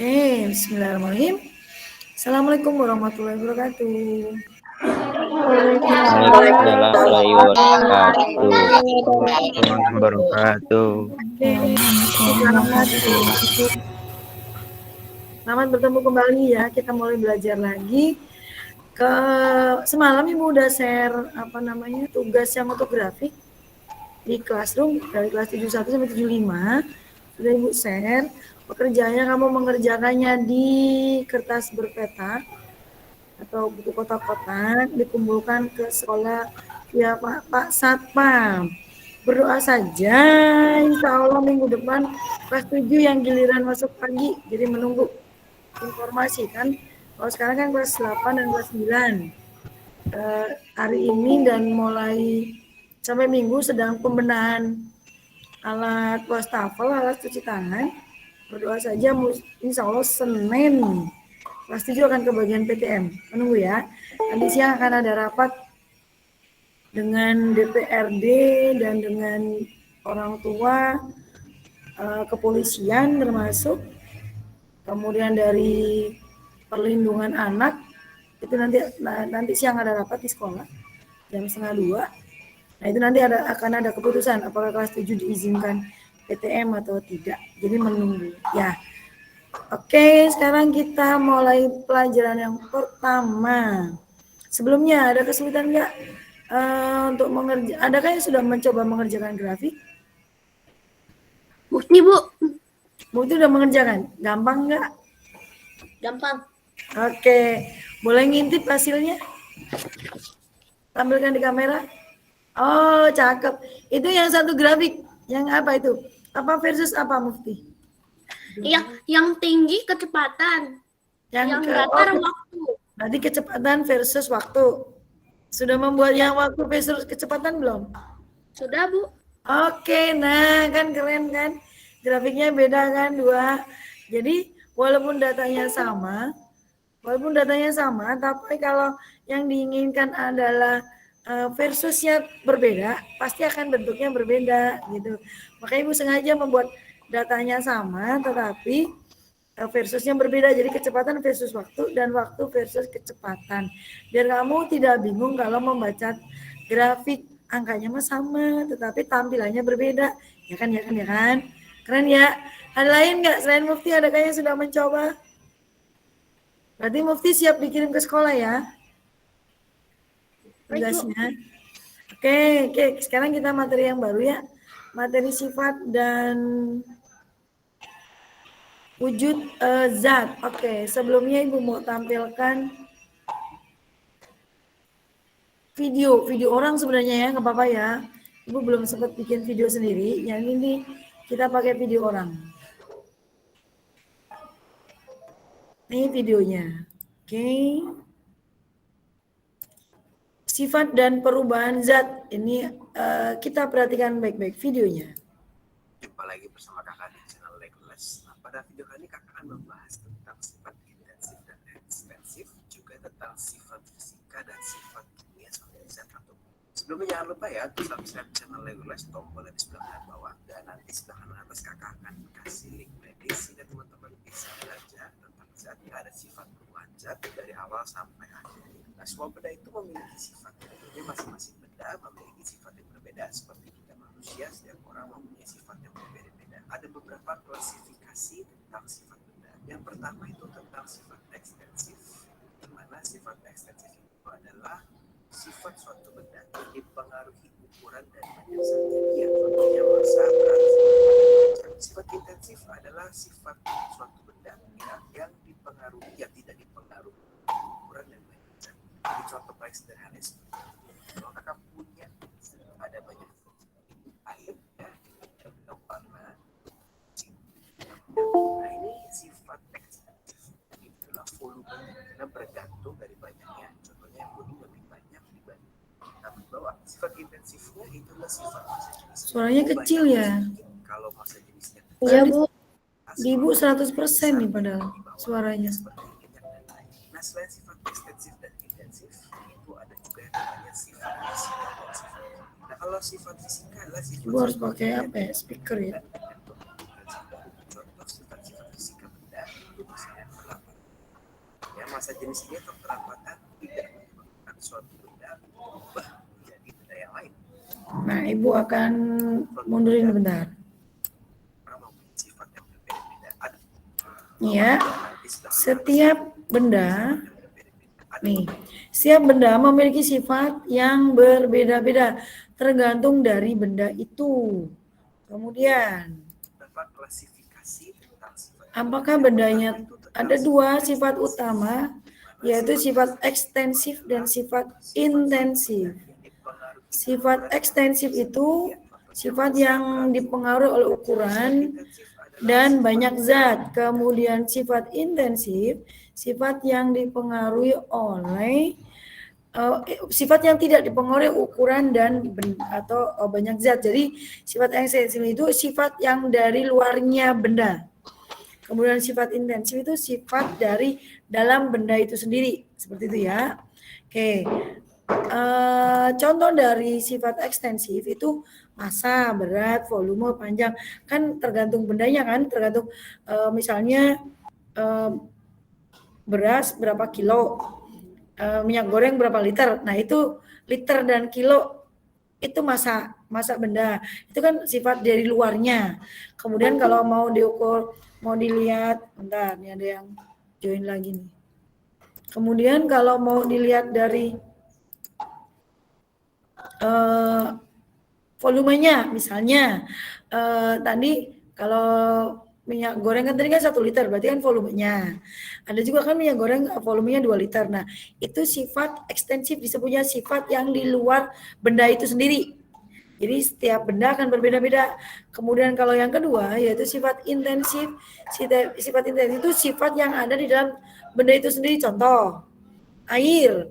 Bismillahirrahmanirrahim. Assalamualaikum warahmatullahi wabarakatuh. Waalaikumsalam warahmatullahi wabarakatuh. Selamat bertemu kembali ya. Kita mulai belajar lagi. Semalam Ibu udah share tugas yang untuk grafik di Classroom dari kelas 71 sampai 75. Sudah Ibu share. Pekerjaannya kamu mengerjakannya di kertas berpeta atau buku kotak-kotak, dikumpulkan ke sekolah ya Pak Satpam. Berdoa saja, insya Allah minggu depan kelas 7 yang giliran masuk pagi, jadi menunggu informasi kan. Kalau sekarang kan kelas 8 dan kelas 9. Hari ini dan mulai sampai minggu sedang pembenahan alat wastafel, alat cuci tangan. Berdoa saja, insya Allah Senin kelas 7 akan ke bagian PTM. Menunggu ya. Nanti siang akan ada rapat dengan DPRD dan dengan orang tua, kepolisian termasuk, kemudian dari perlindungan anak. Itu nanti siang ada rapat di sekolah jam 1:30. Nah itu nanti akan ada keputusan apakah kelas 7 diizinkan PTM atau tidak. Jadi menunggu ya. Oke, sekarang kita mulai pelajaran yang pertama. Sebelumnya ada kesulitan nggak untuk mengerjakan? Adakah yang sudah mencoba mengerjakan grafik? Bukti, Bu. Bu itu udah mengerjakan. Gampang nggak? Gampang. Oke, boleh ngintip hasilnya? Tampilkan di kamera. Oh, cakep. Itu yang satu grafik. Yang apa itu? Apa versus apa, Mufti? Yang tinggi kecepatan. Yang datar waktu. Berarti kecepatan versus waktu. Sudah membuat yang waktu versus kecepatan belum? Sudah, Bu. Oke, nah kan keren kan? Grafiknya beda kan, 2. Jadi walaupun datanya sama, tapi kalau yang diinginkan adalah versusnya berbeda, pasti akan bentuknya berbeda gitu. Makanya Ibu sengaja membuat datanya sama, tetapi versusnya berbeda. Jadi kecepatan versus waktu dan waktu versus kecepatan. Biar kamu tidak bingung kalau membaca grafik, angkanya mah sama, tetapi tampilannya berbeda. Ya kan? Keren ya. Ada lain nggak selain Mufti? Adakah yang sudah mencoba? Berarti Mufti siap dikirim ke sekolah ya? Tugasnya. Oke. Sekarang kita materi yang baru ya. Materi sifat dan wujud zat. Oke. Sebelumnya Ibu mau tampilkan video orang sebenarnya ya, nggak apa-apa ya. Ibu belum sempat bikin video sendiri. Yang ini kita pakai video orang. Ini videonya. Oke. Sifat dan perubahan zat. Ini kita perhatikan baik-baik videonya. Jumpa lagi bersama kakak di channel Legolas. Nah, pada video kali ini kakak akan membahas tentang sifat intensif dan ekstensif, juga tentang sifat fisika dan sifat kimia seperti zat atom. Sebelumnya jangan lupa ya untuk subscribe channel Legolas, tombol di sebelah kanan bawah, dan nanti sebelah kanan atas kakak akan kasih link playlist sehingga teman-teman bisa belajar tentang zat yang ada sifat perubahan zat dari awal sampai akhir. Nah, semua benda itu memiliki sifat. Tentunya masing-masing benda memiliki sifat yang berbeda. Seperti kita manusia, setiap orang mempunyai sifat yang berbeda-beda. Ada beberapa klasifikasi tentang sifat benda. Yang pertama itu tentang sifat ekstensif, di mana sifat ekstensif itu adalah sifat suatu benda yang dipengaruhi ukuran dan banyak zat. Ya, contohnya massa, berat. Sifat intensif adalah sifat suatu benda yang dipengaruhi, yang tidak dipengaruhi ukuran dan banyak zat. Jadi contoh paling sederhana seperti kalau kakak punya ada banyak air ya, warna. Nah ini sifat ekstensif, itulah volume karena bergantung dari banyaknya. Contohnya kuning lebih banyak dibanding tapi bawah. Sifat intensifnya itulah sifat massa jenis. Suaranya kecil ya. Kalau massa jenisnya Iya Bu. Di Ibu 100% nih padahal suaranya. Nah selain sifat ekstensif dan intensif, itu ada juga yang namanya sifat fisika dan sifat. Nah kalau sifat fisika adalah sifat. Ibu harus pakai apa ya? Speaker ya. Contoh sifat-sifat fisika benda itu jenis ini atau perapatan tidak menyebabkan suatu benda berubah menjadi benda yang lain. Nah, Ibu akan mundurin bentar. Sifat yang berbeda-beda ada. Ya, setiap benda nih, setiap benda memiliki sifat yang berbeda-beda tergantung dari benda itu. Kemudian, klasifikasi tentang sifat. Apakah bendanya ada dua sifat utama, yaitu sifat ekstensif dan sifat intensif. Sifat ekstensif itu sifat yang dipengaruhi oleh ukuran dan banyak zat. Kemudian sifat intensif, sifat yang dipengaruhi oleh sifat yang tidak dipengaruhi ukuran dan atau banyak zat. Jadi sifat ekstensif itu sifat yang dari luarnya benda. Kemudian sifat intensif itu sifat dari dalam benda itu sendiri. Seperti itu ya. Oke. Contoh dari sifat ekstensif itu massa, berat, volume, panjang. Kan tergantung bendanya kan, tergantung misalnya beras berapa kilo, minyak goreng berapa liter. Nah, itu liter dan kilo itu massa benda. Itu kan sifat dari luarnya. Kemudian kalau mau diukur, mau dilihat, bentar, ini ada yang join lagi nih. Kemudian kalau mau dilihat dari volumenya, misalnya tadi kalau minyak goreng kan tadi kan 1 liter, berarti kan volumenya. Ada juga kan minyak goreng volumenya 2 liter. Nah, itu sifat ekstensif, disebutnya sifat yang di luar benda itu sendiri. Jadi setiap benda akan berbeda-beda. Kemudian kalau yang kedua yaitu sifat intensif. Sifat intensif itu sifat yang ada di dalam benda itu sendiri. Contoh, air.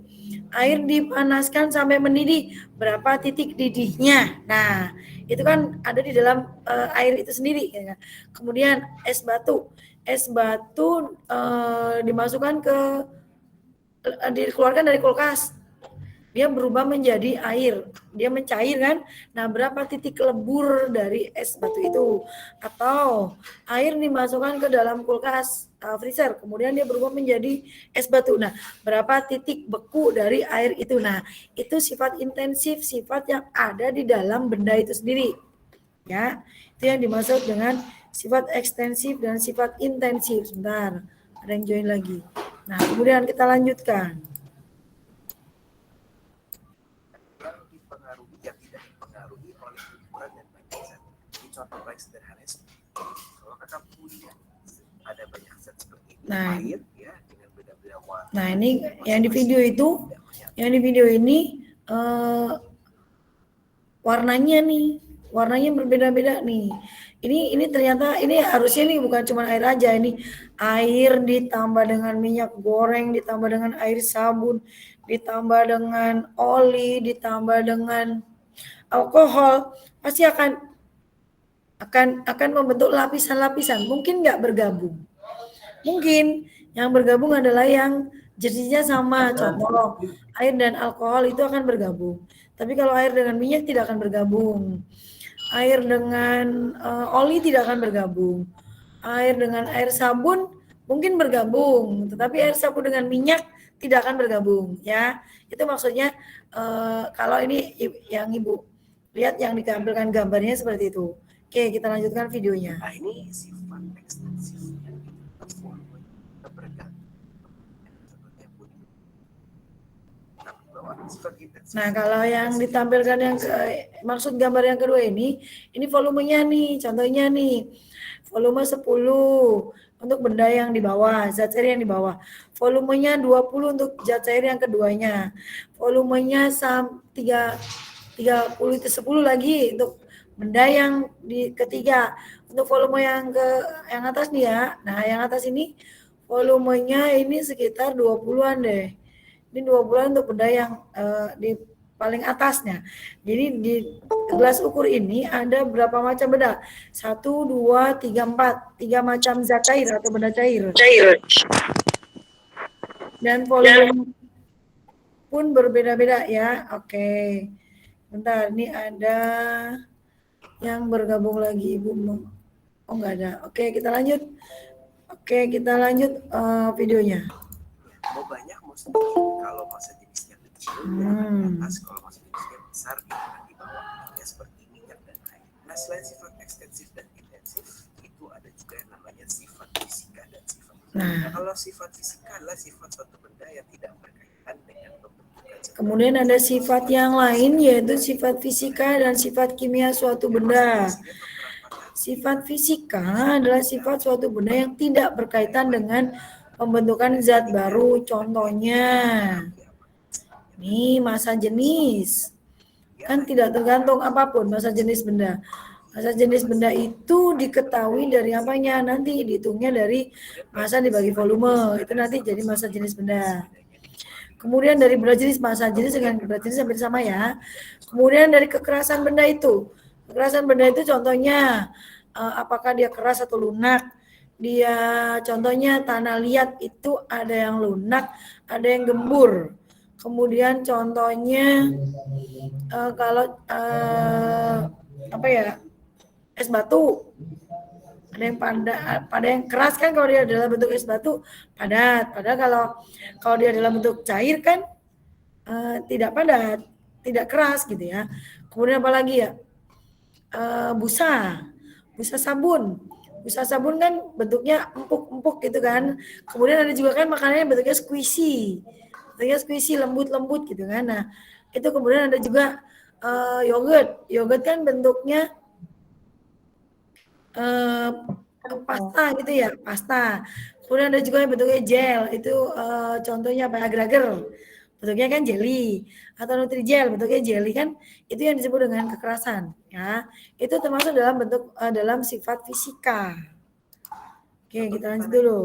Air dipanaskan sampai mendidih, berapa titik didihnya. Nah, itu kan ada di dalam air itu sendiri. Ya. Kemudian es batu. Es batu dimasukkan dikeluarkan dari kulkas. Dia berubah menjadi air, dia mencair kan. Nah, berapa titik lebur dari es batu itu? Atau air dimasukkan ke dalam kulkas freezer, kemudian dia berubah menjadi es batu. Nah, berapa titik beku dari air itu? Nah, itu sifat intensif, sifat yang ada di dalam benda itu sendiri. Ya, itu yang dimaksud dengan sifat ekstensif dan sifat intensif. Sebentar, ada yang join lagi. Nah, kemudian kita lanjutkan. Contoh paling sederhana kalau kakak punya ada banyak zat seperti nah, air ya dengan beda-beda warna. Nah, ini yang di video itu, yang di video ini warnanya berbeda-beda nih. Ini ternyata ini harusnya nih bukan cuma air aja, ini air ditambah dengan minyak goreng, ditambah dengan air sabun, ditambah dengan oli, ditambah dengan alkohol, pasti akan membentuk lapisan-lapisan. Mungkin nggak bergabung. Mungkin yang bergabung adalah yang jenisnya sama. Contoh, air dan alkohol itu akan bergabung. Tapi kalau air dengan minyak tidak akan bergabung. Air dengan oli tidak akan bergabung. Air dengan air sabun mungkin bergabung, tetapi air sabun dengan minyak tidak akan bergabung. Ya, itu maksudnya kalau ini yang Ibu lihat yang ditampilkan gambarnya seperti itu. Oke, kita lanjutkan videonya. Nah, ini sifat ekstensif yang bergantung. Nah, kalau yang ditampilkan yang maksud gambar yang kedua ini volumenya nih, contohnya nih, volume 10 untuk benda yang di bawah, zat cair yang di bawah. Volumenya 20 untuk zat cair yang keduanya. Volumenya 30 itu 10 lagi untuk benda yang di ketiga. Untuk volume yang atas nih ya. Nah, yang atas ini volumenya ini sekitar 20-an deh. Ini 20-an untuk benda yang di paling atasnya. Jadi di gelas ukur ini ada berapa macam benda? 1, 2, 3, 4. 3 macam zat cair atau benda cair. Dan volume pun berbeda-beda ya. Oke. Bentar, ini ada yang bergabung lagi Ibu. Oh, enggak ada. Oke, kita lanjut. Videonya. Mau banyak Kalau massa jenisnya kecil dia akan di atas, kalau massa jenisnya besar dia akan di bawah. Ya seperti minyak dan air. Nah selain sifat ekstensif dan intensif, itu ada juga yang namanya sifat fisika dan sifat. Nah kalau sifat fisika adalah sifat suatu benda yang tidak berkaitan dengan pembentukan. Kemudian ada sifat yang lain yaitu sifat fisika dan sifat kimia suatu benda. Sifat fisika adalah sifat suatu benda yang tidak berkaitan dengan pembentukan zat baru. Contohnya, nih massa jenis. Kan tidak tergantung apapun massa jenis benda. Massa jenis benda itu diketahui dari apanya? Nanti dihitungnya dari massa dibagi volume. Itu nanti jadi massa jenis benda. Kemudian dari berat jenis, massa jenis dengan berat jenis hampir sama ya. Kemudian dari kekerasan benda itu. Kekerasan benda itu contohnya apakah dia keras atau lunak. Dia contohnya tanah liat itu ada yang lunak, ada yang gembur. Kemudian contohnya kalau apa ya, es batu. Ada yang pada yang keras kan kalau dia dalam bentuk es batu padat. Padahal kalau dia dalam bentuk cair kan tidak padat, tidak keras gitu ya. Kemudian apa lagi ya? Busa sabun. Busa sabun kan bentuknya empuk-empuk gitu kan. Kemudian ada juga kan makanannya bentuknya squishy. Bentuknya squishy, lembut-lembut gitu kan. Nah, itu kemudian ada juga yogurt. Yogurt kan bentuknya pasta gitu ya, pasta. Kemudian ada juga yang bentuknya gel, itu contohnya apa? Agar-agar, bentuknya kan jelly, atau nutrijel, bentuknya jelly kan, itu yang disebut dengan kekerasan, ya. Itu termasuk dalam bentuk dalam sifat fisika. Oke, kita lanjut dulu.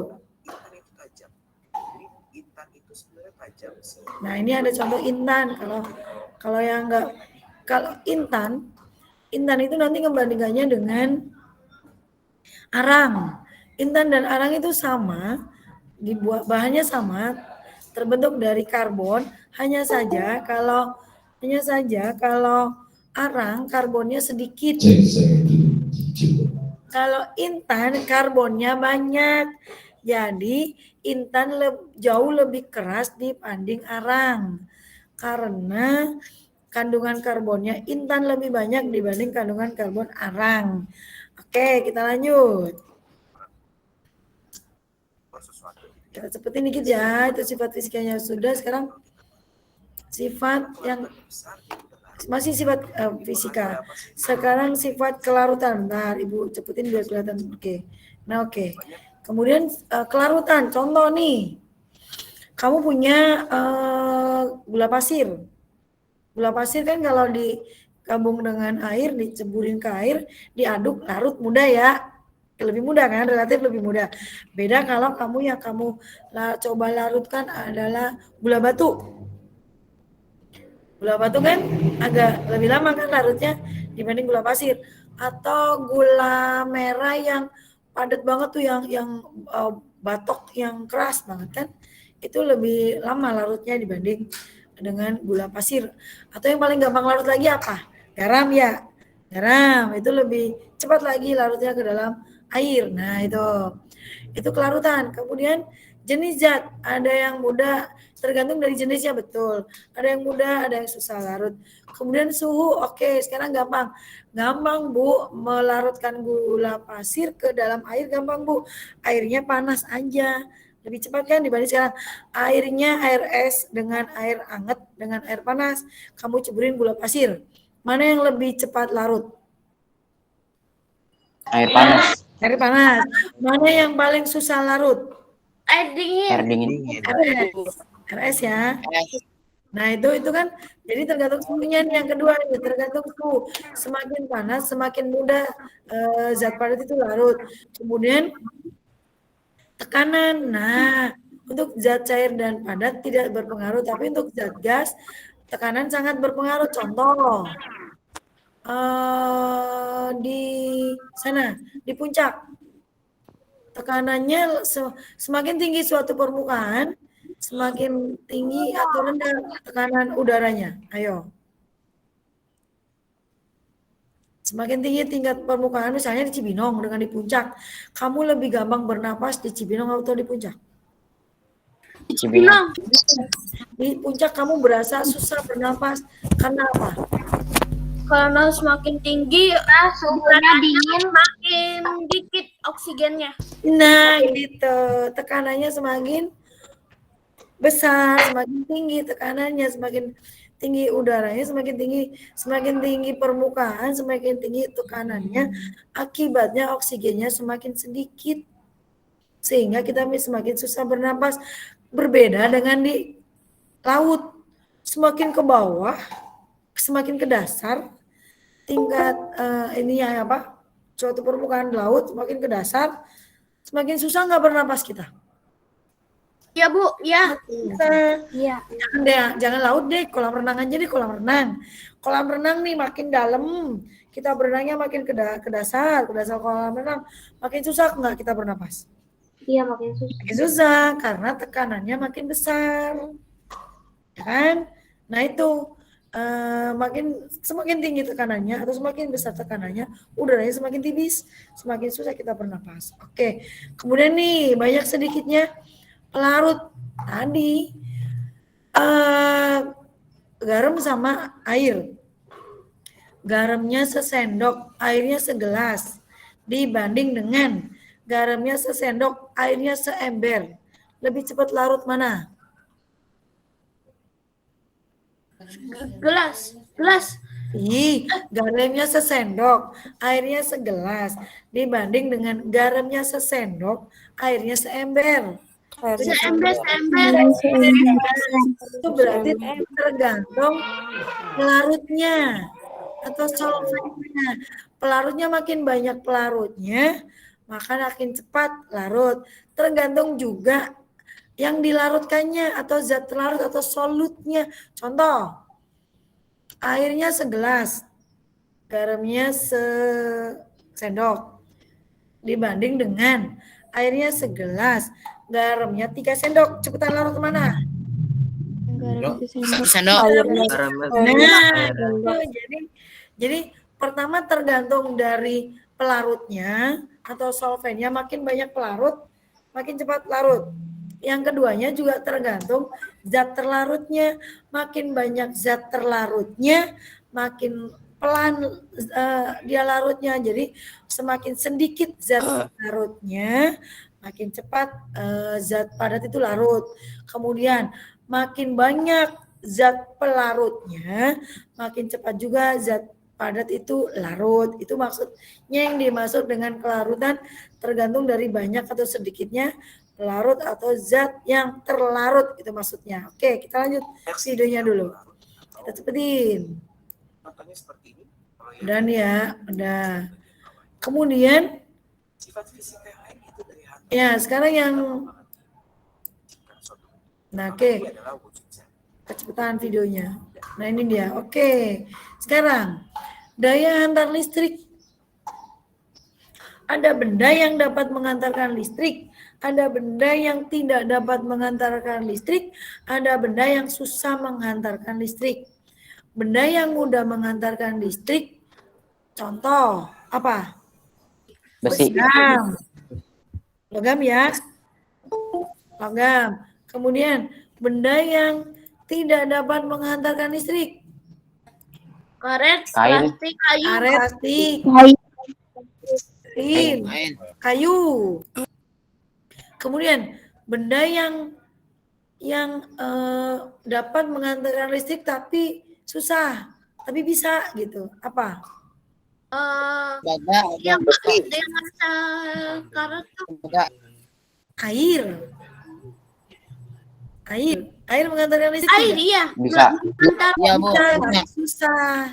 Nah, ini ada contoh intan. Kalau yang enggak, kalau intan itu nanti membandingkannya dengan arang. Intan dan arang itu sama, dibuat bahannya sama, terbentuk dari karbon. Hanya saja kalau arang karbonnya sedikit. Kalau intan karbonnya banyak. Jadi intan jauh lebih keras dibanding arang. Karena kandungan karbonnya intan lebih banyak dibanding kandungan karbon arang. Oke, kita lanjut. Kita cepetin dikit ya, itu sifat fisikanya sudah. Sekarang sifat yang masih sifat fisika. Sekarang sifat kelarutan. Bentar, Ibu cepetin biar kelihatan. Oke. Nah, oke. Kemudian kelarutan. Contoh nih. Kamu punya gula pasir. Gula pasir kan kalau digabung dengan air, diceburin ke air, diaduk, larut mudah ya. Lebih mudah kan, relatif lebih mudah. Beda kalau kamu coba larutkan adalah gula batu. Gula batu kan agak lebih lama kan larutnya dibanding gula pasir. Atau gula merah yang padat banget tuh, yang batok yang keras banget kan, itu lebih lama larutnya dibanding dengan gula pasir. Atau yang paling gampang larut lagi apa? Garam ya. Garam itu lebih cepat lagi larutnya ke dalam air. Nah, itu kelarutan. Kemudian jenis zat, ada yang mudah, tergantung dari jenisnya, betul. Ada yang mudah, ada yang susah larut. Kemudian suhu, oke, sekarang gampang Bu, melarutkan gula pasir ke dalam air gampang Bu. Airnya panas aja. Lebih cepat kan dibanding sekarang airnya air es dengan air hangat dengan air panas. Kamu ceburin gula pasir. Mana yang lebih cepat larut? Air panas. Air panas. Mana yang paling susah larut? Air dingin. Air dingin. Air es ya. Nah, itu kan jadi tergantung suhunya. Yang kedua ini tergantung suhu. Semakin panas semakin mudah zat padat itu larut. Kemudian tekanan. Nah, untuk zat cair dan padat tidak berpengaruh, tapi untuk zat gas tekanan sangat berpengaruh. Contoh di sana, di puncak, tekanannya semakin tinggi suatu permukaan, semakin tinggi atau rendah tekanan udaranya. Ayo. Semakin tinggi tingkat permukaan, misalnya di Cibinong dengan di puncak, kamu lebih gampang bernapas di Cibinong atau di puncak? Cibinong. Di puncak kamu berasa susah bernapas. Karena apa? Karena semakin tinggi, suhunya dingin, makin dikit oksigennya. Nah, gitu. Tekanannya semakin besar, semakin tinggi tekanannya, semakin tinggi udaranya, semakin tinggi permukaan, semakin tinggi tekanannya. Akibatnya oksigennya semakin sedikit. Sehingga kita semakin susah bernapas. Berbeda dengan di laut. Semakin ke bawah, semakin ke dasar, tingkat suatu permukaan laut semakin ke dasar, semakin susah nggak bernapas kita. Iya Bu, ya. Iya. Jangan laut deh, kolam renang aja deh, kolam renang. Kolam renang nih makin dalam, kita berenangnya makin ke dasar kolam renang, makin susah nggak kita bernapas? Iya, makin susah. Makin susah karena tekanannya makin besar, ya kan? Nah itu. Semakin tinggi tekanannya atau semakin besar tekanannya, udaranya semakin tipis, semakin susah kita bernapas. Oke, kemudian nih banyak sedikitnya pelarut tadi, garam sama air. Garamnya sesendok, airnya segelas, dibanding dengan garamnya sesendok, airnya seember. Lebih cepat larut mana? Gelas. Garamnya sesendok, airnya segelas, dibanding dengan garamnya sesendok, airnya seember. Seember. Itu berarti tergantung pelarutnya atau solventnya. Pelarutnya makin banyak pelarutnya, maka makin cepat larut. Tergantung juga yang dilarutkannya atau zat larut atau solutnya. Contoh, airnya segelas, garamnya sesendok, dibanding dengan airnya segelas, garamnya 3 sendok. Cepetan larut kemana? Sendok. Nah, jadi pertama tergantung dari pelarutnya atau solvennya, makin banyak pelarut, makin cepat larut. Yang keduanya juga tergantung zat terlarutnya, makin banyak zat terlarutnya, makin pelan dia larutnya. Jadi semakin sedikit zat larutnya, makin cepat zat padat itu larut. Kemudian makin banyak zat pelarutnya, makin cepat juga zat padat itu larut. Itu maksudnya yang dimaksud dengan kelarutan, tergantung dari banyak atau sedikitnya pelarut atau zat yang terlarut, itu maksudnya. Oke, kita lanjut videonya dulu. Kita cepetin. Udah nih ya, udah. Kemudian ya sekarang yang oke. Kecepatan videonya. Nah ini dia. Oke. Sekarang daya antar listrik. Ada benda yang dapat mengantarkan listrik, ada benda yang tidak dapat mengantarkan listrik, ada benda yang susah mengantarkan listrik. Benda yang mudah mengantarkan listrik, contoh apa? Besi. Logam ya. Logam. Kemudian benda yang tidak dapat mengantarkan listrik. Karet, Kain. plastik, kayu. Karet, plastik, kayu. Kemudian benda yang dapat mengantarkan listrik tapi susah, tapi bisa gitu. Apa? Yang dengan karet tuh Air mengantarkan listrik. air, iya. Bisa. Iya, Bu. Susah.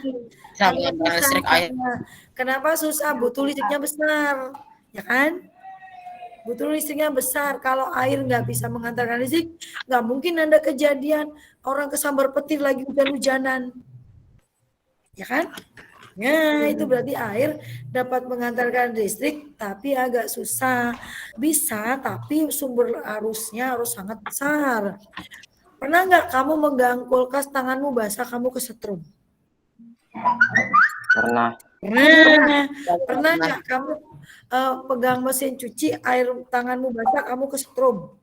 Bisa mengantarkan listrik air. Kenapa susah? Butuh listriknya besar, ya kan? Butuh listriknya besar. Kalau air nggak bisa mengantarkan listrik, nggak mungkin ada kejadian orang kesambar petir lagi hujan-hujanan, ya kan? Ya, itu berarti air dapat mengantarkan listrik, tapi agak susah. Bisa, tapi sumber arusnya harus sangat besar. Pernah nggak kamu megang kulkas, tanganmu basah, kamu kesetrum? Pernah. Pernah nggak kamu pegang mesin cuci, air tanganmu basah, kamu kesetrum?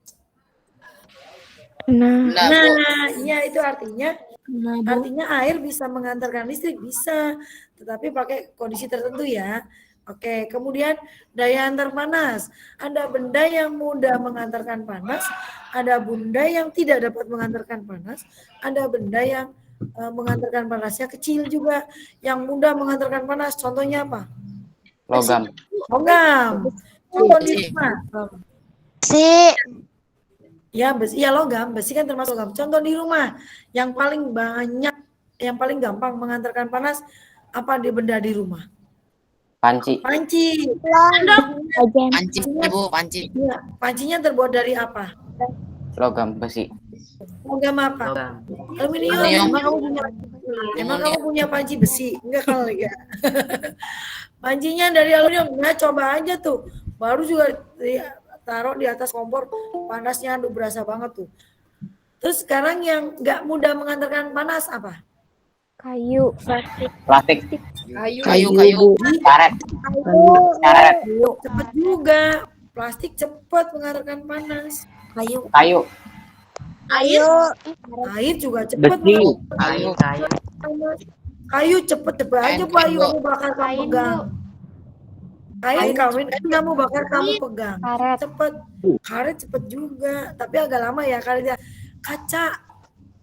Nah, Bu. Nah, iya itu artinya air bisa mengantarkan listrik, bisa, tetapi pakai kondisi tertentu ya. Oke, kemudian daya antar panas. Ada benda yang mudah mengantarkan panas, ada benda yang tidak dapat mengantarkan panas, ada benda yang mengantarkan panasnya kecil juga, yang mudah mengantarkan panas. Contohnya apa? Logam. Logam. Contoh di rumah. Ya, besi, ya logam, besi kan termasuk logam. Contoh di rumah, yang paling banyak, yang paling gampang mengantarkan panas, apa di benda di rumah? Panci. Panci. Panci, Bu, panci. Ya, pancinya terbuat dari apa? Logam besi. Logam apa? Aluminium. Emang kamu punya panci besi? Enggak kali ya. Pancinya dari aluminium. Nah, coba aja tuh. Baru juga taruh di atas kompor, panasnya aduh berasa banget tuh. Terus sekarang yang nggak mudah mengantarkan panas apa? Kayu. Plastik. Kayu. Karet. Karet. Cepet juga. Plastik cepet mengantarkan panas. Kayu. Air juga cepet. Besi. Kayu cepet aja Bu Ayu, kamu bakar kamu pegang. Kain kamu bakar kamu pegang. Cepet. Karet cepet juga, tapi agak lama ya karetnya.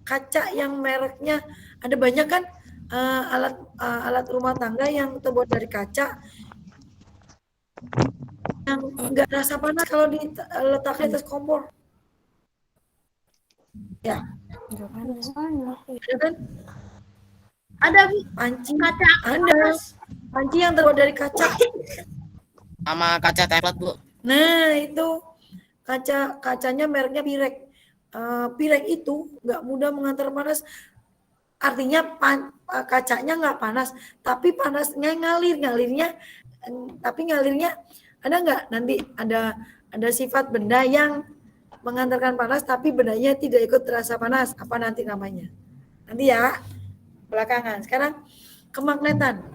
Kaca yang mereknya ada banyak kan, alat rumah tangga yang terbuat dari kaca yang enggak rasa panas kalau diletakkan di atas kompor. Ya. Ada kan? Ada Panci. kaca. Ada. Panci yang terbuat dari kaca. Sama kaca tablet, Bu. Nah, itu kacanya mereknya Pirek. Pirek itu nggak mudah mengantar panas. Artinya kacanya nggak panas, tapi panasnya ngalirnya ada nggak nanti ada sifat benda yang mengantarkan panas tapi bendanya tidak ikut terasa panas. Apa nanti namanya? Nanti ya belakangan. Sekarang kemagnetan.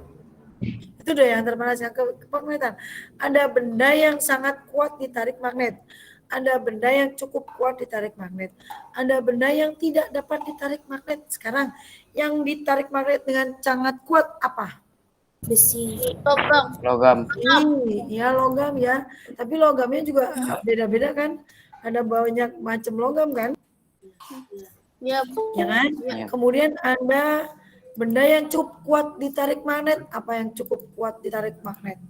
Itu daya antar panas yang kemagnetan. Ada benda yang sangat kuat ditarik magnet. Ada benda yang cukup kuat ditarik magnet. Ada benda yang tidak dapat ditarik magnet. Sekarang yang ditarik magnet dengan sangat kuat apa? Besi. Logam. Ya logam ya. Tapi logamnya juga beda-beda kan. Ada banyak macam logam kan? Ya, Ya kan? Ya. Kemudian ada benda yang cukup kuat ditarik magnet. Apa yang cukup kuat ditarik magnet?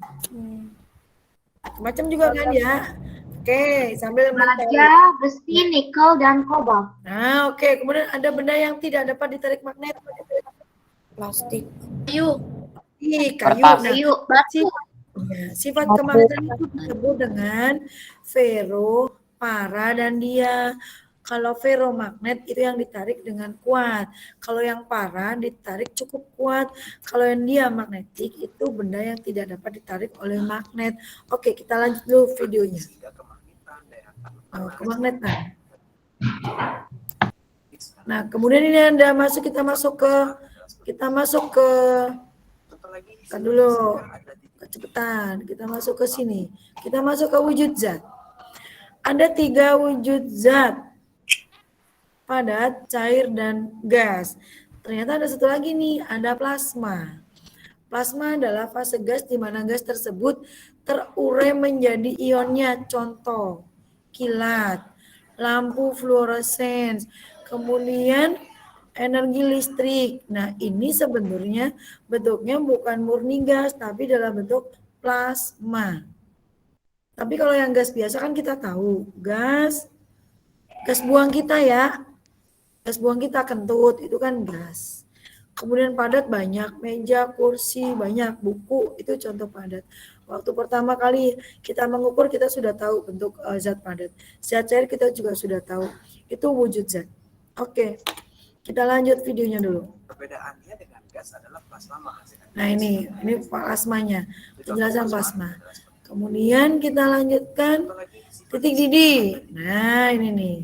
Macam juga kan ya. Oke, sambil baja, besi, nikel, dan kobalt. Nah, oke. Kemudian ada benda yang tidak dapat ditarik magnet. Plastik. Kayu. Kayu. Kertas. Nah, Kayu, batu. sifat kemagnetan itu disebut dengan ferro, para, dan dia. Kalau ferromagnet itu yang ditarik dengan kuat. Kalau yang para ditarik cukup kuat. Kalau yang dia magnetik itu benda yang tidak dapat ditarik oleh magnet. Oke, kita lanjut dulu videonya. Kemagnetan. Nah, kemudian ini kita masuk ke kan dulu kecepatan. Kita masuk ke sini. Kita masuk ke wujud zat. Ada 3 wujud zat. Padat, cair, dan gas. Ternyata ada satu lagi nih, ada plasma. Plasma adalah fase gas di mana gas tersebut terurai menjadi ionnya. Contoh, kilat, lampu fluoresens, kemudian energi listrik. Nah, ini sebenarnya bentuknya bukan murni gas, tapi dalam bentuk plasma. Tapi kalau yang gas biasa kan kita tahu, gas buang kita ya. Gas buang kita kentut, itu kan gas. Kemudian padat banyak, meja, kursi, banyak, buku, itu contoh padat. Waktu pertama kali kita mengukur, kita sudah tahu bentuk zat padat. Zat cair kita juga sudah tahu. Itu wujud zat. Oke, kita lanjut videonya dulu. Perbedaannya dengan gas adalah plasma menghasilkan. Nah ini plasmanya, penjelasan plasma. Kemudian kita lanjutkan titik didih. Nah ini nih.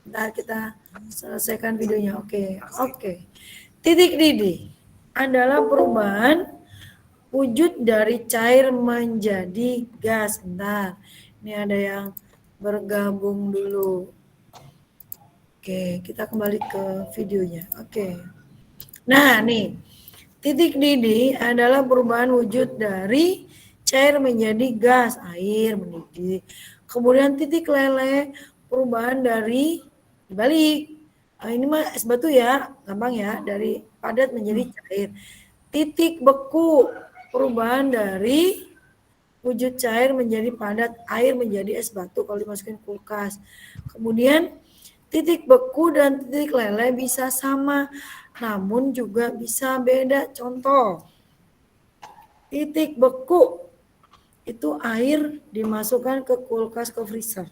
Ntar kita selesaikan videonya. Oke. Titik didih adalah perubahan wujud dari cair menjadi gas. Bentar. Ini ada yang bergabung dulu. Oke, kita kembali ke videonya. Oke. Nah, nih. Titik didih adalah perubahan wujud dari cair menjadi gas, air mendidih. Kemudian titik leleh perubahan dari dibalik. Ini mah es batu ya, gampang ya, dari padat menjadi cair. Titik beku perubahan dari wujud cair menjadi padat, air menjadi es batu kalau dimasukin kulkas. Kemudian titik beku dan titik leleh bisa sama, namun juga bisa beda. Contoh, titik beku itu air dimasukkan ke kulkas, ke freezer.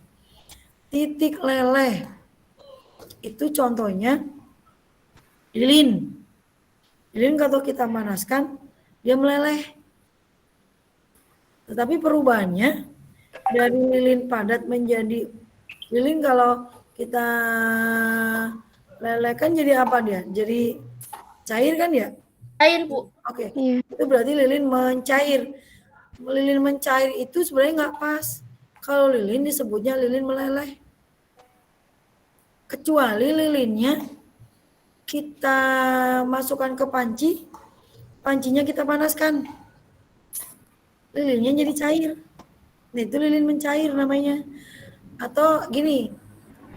Titik leleh itu contohnya lilin. Lilin kalau kita panaskan, dia meleleh. Tetapi perubahannya dari lilin padat menjadi lilin kalau kita lelehkan jadi apa dia? Jadi cair kan ya? Air, Bu. Oke, itu berarti lilin mencair. Lilin mencair itu sebenarnya nggak pas. Kalau lilin disebutnya lilin meleleh. Kecuali lilinnya kita masukkan ke panci, pancinya kita panaskan. Lilinnya jadi cair. Nah, itu lilin mencair namanya. Atau gini,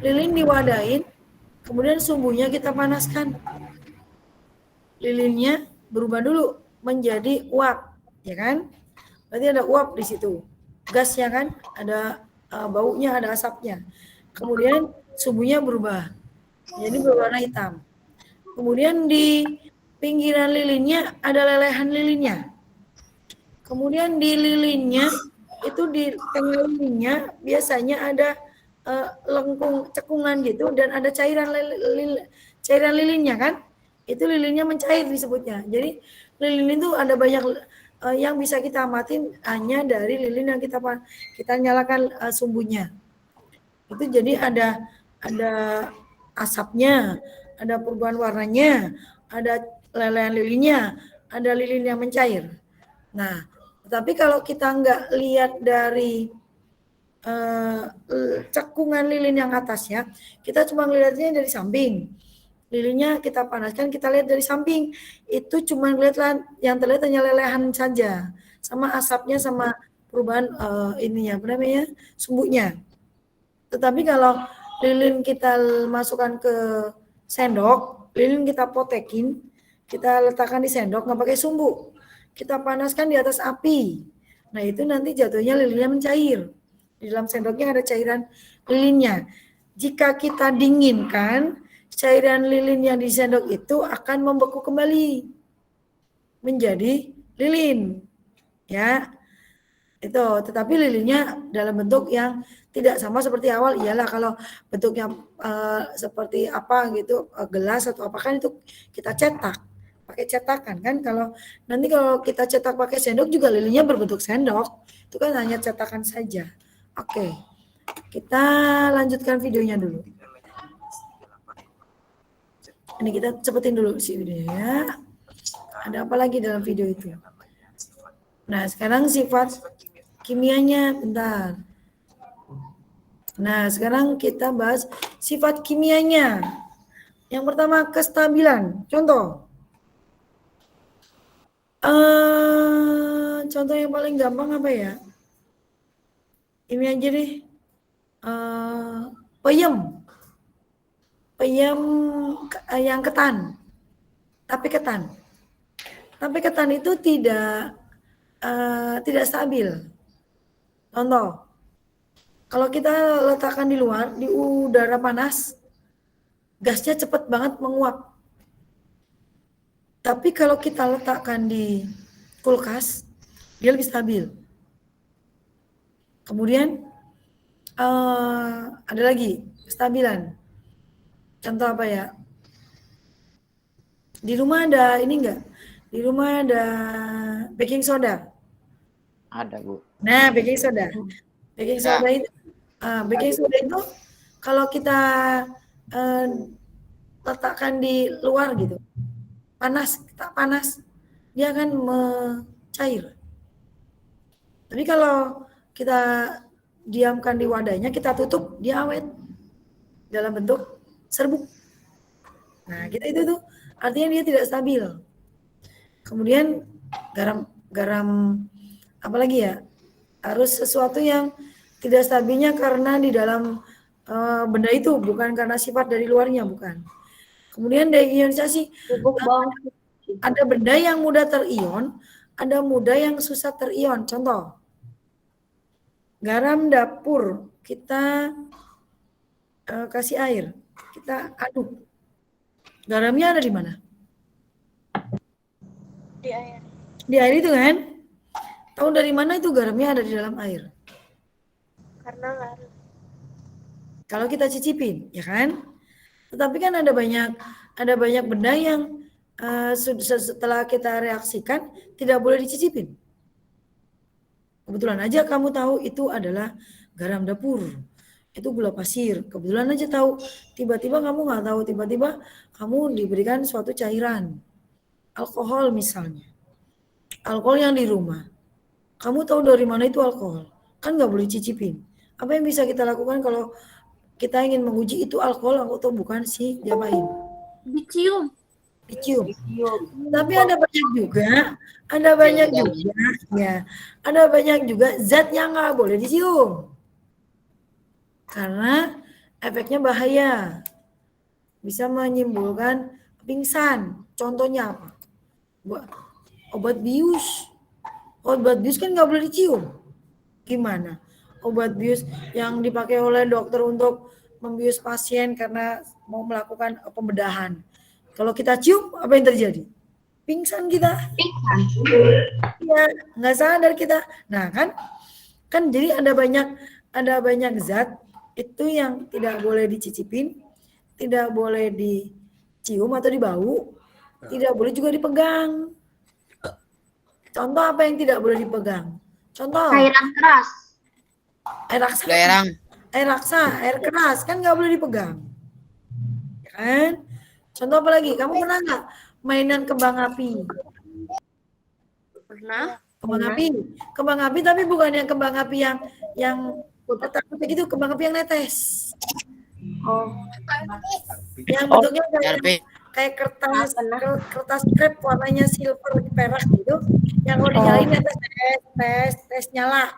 lilin diwadahin, kemudian sumbunya kita panaskan. Lilinnya berubah dulu menjadi uap, ya kan? Berarti ada uap di situ. Gasnya kan, ada baunya, ada asapnya. Kemudian sumbunya berubah, jadi berwarna hitam. Kemudian di pinggiran lilinnya ada lelehan lilinnya. Kemudian di lilinnya, itu di tengah lilinnya biasanya ada lengkung cekungan gitu dan ada cairan cairan lilinnya kan, itu lilinnya mencair disebutnya. Jadi lilin itu ada banyak yang bisa kita amatin hanya dari lilin yang kita nyalakan sumbunya. Itu jadi ada asapnya, ada perubahan warnanya, ada lelehan lilinnya, ada lilin yang mencair. Nah, tapi kalau kita nggak lihat dari cekungan lilin yang atasnya, kita cuma melihatnya dari samping. Lilinnya kita panaskan, kita lihat dari samping. Itu cuma lihat yang terlihat hanya lelehan saja, sama asapnya, sama perubahan ininya, apa namanya, sumbunya. Tetapi kalau lilin kita masukkan ke sendok, lilin kita potekin, kita letakkan di sendok, nggak pakai sumbu. Kita panaskan di atas api. Nah, itu nanti jatuhnya lilinnya mencair. Di dalam sendoknya ada cairan lilinnya. Jika kita dinginkan, cairan lilin yang di sendok itu akan membeku kembali menjadi lilin. Ya. Itu, tetapi lilinnya dalam bentuk yang tidak sama seperti awal. Iyalah kalau bentuknya seperti apa gitu, gelas atau apa kan itu kita cetak. Pakai cetakan kan, kalau kita cetak pakai sendok juga lilinnya berbentuk sendok, itu kan hanya cetakan saja. Oke, kita lanjutkan videonya dulu. Ini kita cepetin dulu sih videonya. Ada apa lagi dalam video itu? Nah, sekarang sifat kimianya, bentar. Nah, sekarang kita bahas sifat kimianya. Yang pertama, kestabilan. Contoh yang paling gampang apa ya? Ini aja deh. Peyem yang ketan. Tapi ketan itu tidak stabil. Contoh, kalau kita letakkan di luar, di udara panas, gasnya cepat banget menguap. Tapi kalau kita letakkan di kulkas, dia lebih stabil. Kemudian ada lagi kestabilan. Contoh apa ya? Di rumah ada ini enggak? Di rumah ada baking soda. Ada, Bu. Nah, baking soda. Baking soda itu kalau kita letakkan di luar gitu, tak panas, dia akan mencair. Tapi kalau kita diamkan di wadahnya, kita tutup, dia awet dalam bentuk serbuk. Nah, kita itu tuh artinya dia tidak stabil. Kemudian garam apa lagi ya? Harus sesuatu yang tidak stabilnya karena di dalam benda itu, bukan karena sifat dari luarnya, bukan. Kemudian deionisasi, ada benda yang mudah terion, ada mudah yang susah terion. Contoh, garam dapur, kita kasih air, kita aduk. Garamnya ada di mana? Di air. Di air itu kan? Tahu dari mana itu garamnya ada di dalam air? Karena larut. Kalau kita cicipin, ya kan? Tetapi kan ada banyak benda yang setelah kita reaksikan tidak boleh dicicipin. Kebetulan aja kamu tahu itu adalah garam dapur, itu gula pasir. Kebetulan aja tahu, tiba-tiba kamu nggak tahu, tiba-tiba kamu diberikan suatu cairan, alkohol misalnya, alkohol yang di rumah. Kamu tahu dari mana itu alkohol, kan nggak boleh cicipin. Apa yang bisa kita lakukan kalau kita ingin menguji itu alkohol atau bukan sih? Diapain? Dicium. Dicium. Tapi ada banyak juga ya, ada banyak juga zat yang nggak boleh dicium karena efeknya bahaya, bisa menimbulkan pingsan. Contohnya apa? Obat bius kan nggak boleh dicium. Gimana? Obat bius yang dipakai oleh dokter untuk membius pasien karena mau melakukan pembedahan. Kalau kita cium, apa yang terjadi? Pingsan kita. Iya, nggak sadar kita. Nah, kan jadi ada banyak zat itu yang tidak boleh dicicipin, tidak boleh dicium atau dibau, tidak boleh juga dipegang. Contoh apa yang tidak boleh dipegang? Contoh. Cairan keras. Air raksa, air keras kan nggak boleh dipegang, kan? Contoh apa lagi? Kamu pernah nggak mainan kembang api? Pernah. Kembang api tapi bukan yang kembang api yang kotak-kotak gitu, kembang api yang netes. Oh. Yang bentuknya kayak kertas krep warnanya silver perak gitu, yang kalau dinyalain tes nyala.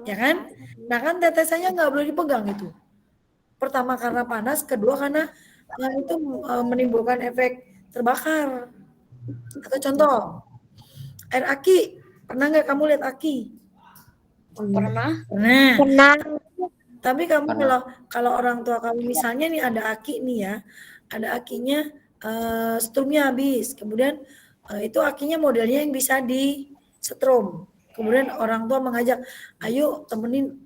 Ya kan? Nah kan tetesannya nggak boleh dipegang itu. Pertama karena panas, kedua karena itu menimbulkan efek terbakar. Atau contoh, air aki. Pernah nggak kamu lihat aki? Pernah. Pernah. Tapi kamu kalau orang tua kamu misalnya nih ada aki nih ya, ada akinya strumnya habis. Kemudian itu akinya modelnya yang bisa di setrum. Kemudian orang tua mengajak, ayo temenin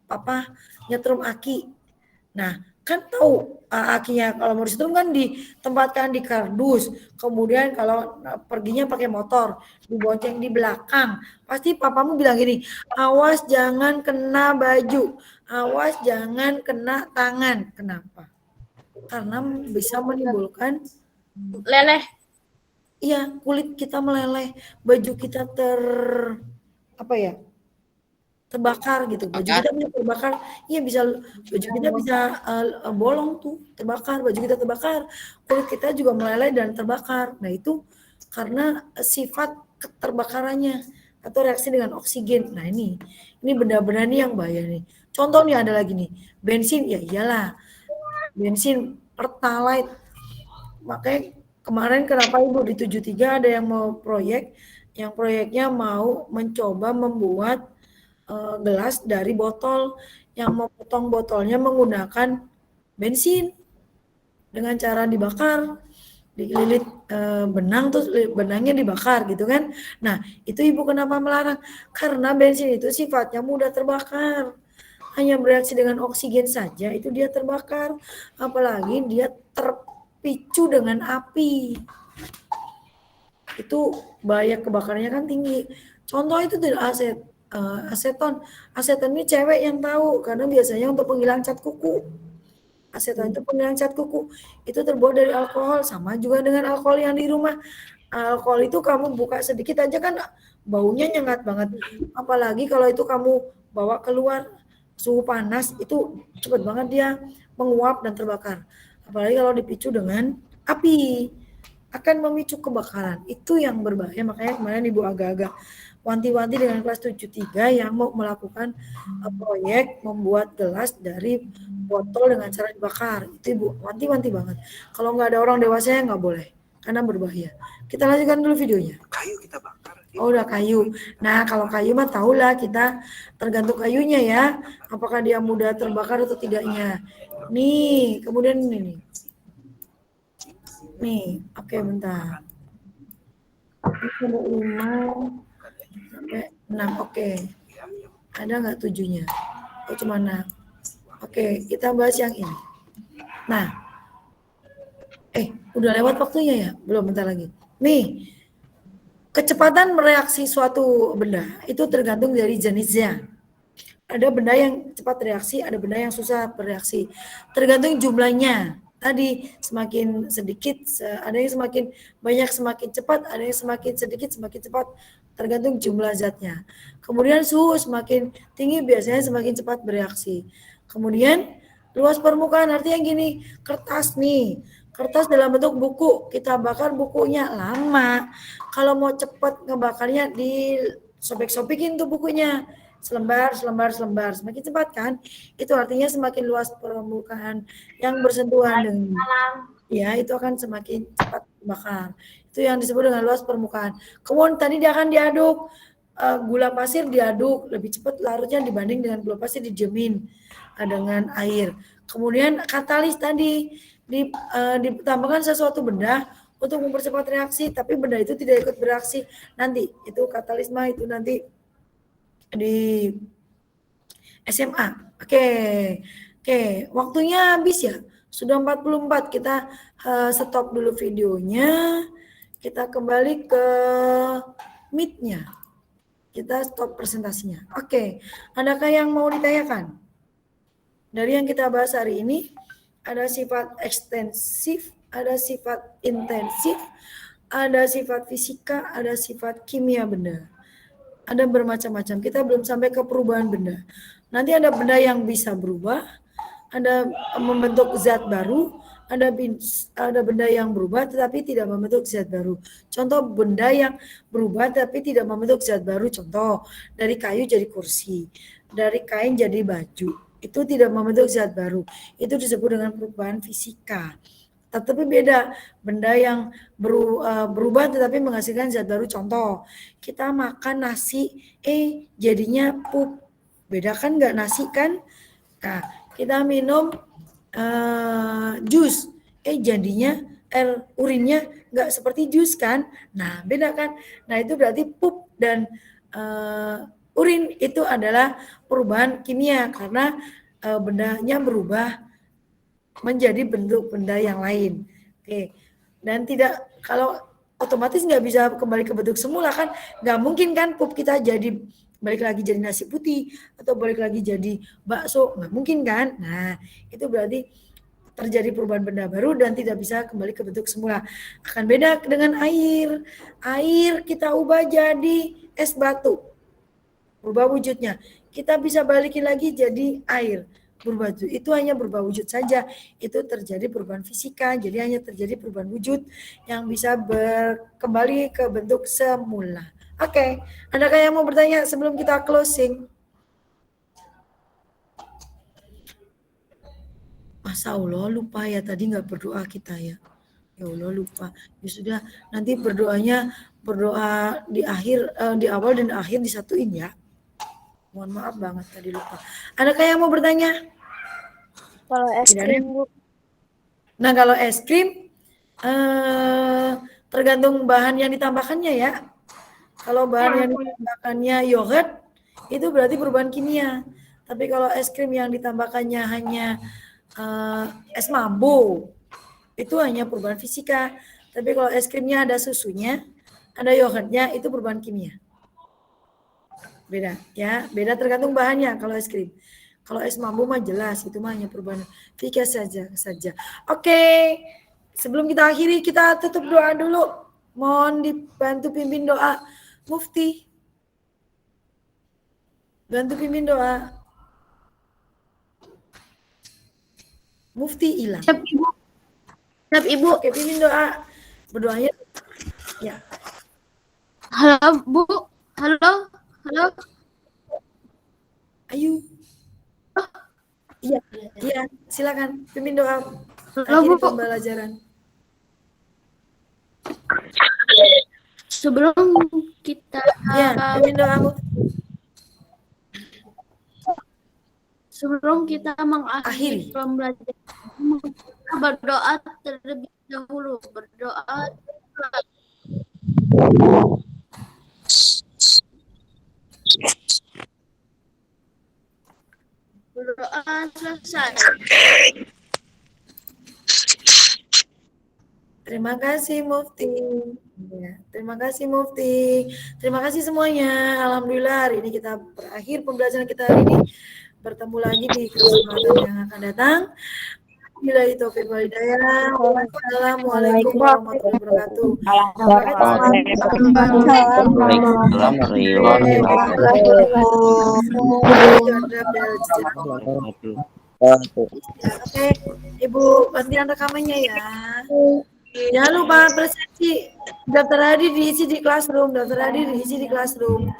papa nyetrum aki. Nah, kan tahu akinya kalau mau disetrum kan ditempatkan di kardus. Kemudian kalau perginya pakai motor, dibonceng di belakang. Pasti papamu bilang gini, awas jangan kena baju, awas jangan kena tangan. Kenapa? Karena bisa menimbulkan Leleh. iya, kulit kita meleleh, baju kita terbakar gitu. Baju kita bisa terbakar. Iya baju kita bisa bolong tuh, terbakar, baju kita terbakar. Kulit kita juga meleleh dan terbakar. Nah, itu karena sifat keterbakarannya atau reaksi dengan oksigen. Nah, ini benda-benda nih yang bahaya nih. Contoh nih ada lagi nih, bensin, ya iyalah. Bensin Pertalite. Makanya kemarin kenapa Ibu di 73 ada yang mau yang proyeknya mau mencoba membuat gelas dari botol, yang mau potong botolnya menggunakan bensin dengan cara dibakar, dililit benang terus benangnya dibakar gitu kan. Nah, itu Ibu kenapa melarang? Karena bensin itu sifatnya mudah terbakar. Hanya bereaksi dengan oksigen saja itu dia terbakar, apalagi dia terpicu dengan api. Itu bahaya kebakarnya kan tinggi. Contoh itu tidak aseton. Aseton ini cewek yang tahu karena biasanya untuk penghilang cat kuku. Aseton itu penghilang cat kuku. Itu terbuat dari alkohol, sama juga dengan alkohol yang di rumah. Alkohol itu kamu buka sedikit aja kan baunya nyengat banget. Apalagi kalau itu kamu bawa keluar, suhu panas itu cepat banget dia menguap dan terbakar. Apalagi kalau dipicu dengan api akan memicu kebakaran. Itu yang berbahaya. Makanya kemarin Ibu agak-agak wanti-wanti dengan kelas 73 yang mau melakukan proyek membuat gelas dari botol dengan cara dibakar. Itu Ibu wanti-wanti banget. Kalau nggak ada orang dewasa nggak boleh karena berbahaya. Kita lanjutkan dulu videonya. Kayu kita bakar. Oh, udah kayu. Nah, kalau kayu mah tahulah kita tergantung kayunya ya. Apakah dia mudah terbakar atau tidaknya. Nih, kemudian ini nih. Nih, oke bentar. Ini 5 sampai 6, oke. Ada nggak 7-nya? Oh, cuma 6. Oke, kita bahas yang ini. Nah, udah lewat waktunya ya? Belum, bentar lagi. Nih, kecepatan mereaksi suatu benda itu tergantung dari jenisnya. Ada benda yang cepat reaksi, ada benda yang susah bereaksi. Tergantung jumlahnya. Tadi semakin sedikit, ada yang semakin banyak semakin cepat, ada yang semakin sedikit semakin cepat. Tergantung jumlah zatnya. Kemudian suhu semakin tinggi biasanya semakin cepat bereaksi. Kemudian luas permukaan artinya gini, kertas nih. Kertas dalam bentuk buku, kita bakar bukunya lama. Kalau mau cepat ngebakarnya disobek-sobekin tuh bukunya. Selembar, semakin cepat kan? Itu artinya semakin luas permukaan yang bersentuhan dengan ya itu akan semakin cepat bakar. Itu yang disebut dengan luas permukaan. Kemudian tadi dia akan diaduk, gula pasir diaduk lebih cepat larutnya dibanding dengan gula pasir dijamin dengan air. Kemudian katalis tadi ditambahkan sesuatu benda untuk mempercepat reaksi, tapi benda itu tidak ikut bereaksi. Nanti itu katalisma itu nanti di SMA. Oke, waktunya habis ya. Sudah 44. Kita stop dulu videonya. Kita kembali ke Meet-nya. Kita stop presentasinya. Oke, adakah yang mau ditanyakan? Dari yang kita bahas hari ini, ada sifat ekstensif, ada sifat intensif, ada sifat fisika, ada sifat kimia benda. Ada bermacam-macam. Kita belum sampai ke perubahan benda. Nanti ada benda yang bisa berubah, ada membentuk zat baru, ada benda yang berubah tetapi tidak membentuk zat baru. Contoh benda yang berubah tapi tidak membentuk zat baru. Contoh dari kayu jadi kursi, dari kain jadi baju. Itu tidak membentuk zat baru. Itu disebut dengan perubahan fisika. Tetapi beda benda yang berubah tetapi menghasilkan zat baru. Contoh, kita makan nasi, jadinya pup. Beda kan nggak nasi kan? Nah, kita minum jus, jadinya urinnya nggak seperti jus kan? Nah, beda kan? Nah, itu berarti pup dan urin itu adalah perubahan kimia karena bendanya berubah menjadi bentuk benda yang lain. Oke. Dan tidak, kalau otomatis nggak bisa kembali ke bentuk semula kan, nggak mungkin kan pup kita jadi balik lagi jadi nasi putih atau balik lagi jadi bakso, nggak mungkin kan. Nah, itu berarti terjadi perubahan benda baru dan tidak bisa kembali ke bentuk semula. Akan beda dengan air. Air kita ubah jadi es batu, berubah wujudnya. Kita bisa balikin lagi jadi air, berubah wujud. Itu hanya berubah wujud saja. Itu terjadi perubahan fisika. Jadi hanya terjadi perubahan wujud yang bisa kembali ke bentuk semula. Oke, adakah yang mau bertanya sebelum kita closing? Masa Allah lupa ya, tadi nggak berdoa kita ya. Ya Allah lupa. Ya sudah, nanti berdoa di akhir, di awal dan akhir disatuin ya. Mohon maaf banget tadi lupa. Adakah yang mau bertanya? Kalau es krim, Bu. Nah, kalau es krim tergantung bahan yang ditambahkannya ya. Kalau bahan yang ditambahkannya yogurt, itu berarti perubahan kimia. Tapi kalau es krim yang ditambahkannya hanya es mambo, itu hanya perubahan fisika. Tapi kalau es krimnya ada susunya, ada yogurtnya, itu perubahan kimia. Beda ya, beda tergantung bahannya kalau es krim. Kalau es mambo mah jelas, itu mah hanya perubahan fisika saja. Oke, sebelum kita akhiri, kita tutup doa dulu. Mohon dibantu pimpin doa. Mufti, bantu pimpin doa. Mufti hilang. Siap Ibu. Siap Ibu. Oke, pimpin doa. Berdoa ya. Ya. Halo Bu. Halo. Halo. Ayo. Iya, iya, silakan pimpin doa. Halo Akhiri Bu. pembelajaran. Sebelum kita Ya, pimpin doa. Sebelum kita mengakhiri Akhiri. pembelajaran, kita berdoa terlebih dahulu. Berdoa. Berdoa selesai. Terima kasih Mufti. Ya, terima kasih Mufti. Terima kasih semuanya. Alhamdulillah hari ini kita berakhir pembelajaran kita hari ini. Bertemu lagi di kesempatan yang akan datang. Bila itu wal hidayah. Wassalamualaikum warahmatullahi wabarakatuh. Oke, Ibu bantuan rekamannya ya. Jangan lupa presentasi daftar hadir diisi di classroom, daftar hadir diisi di classroom.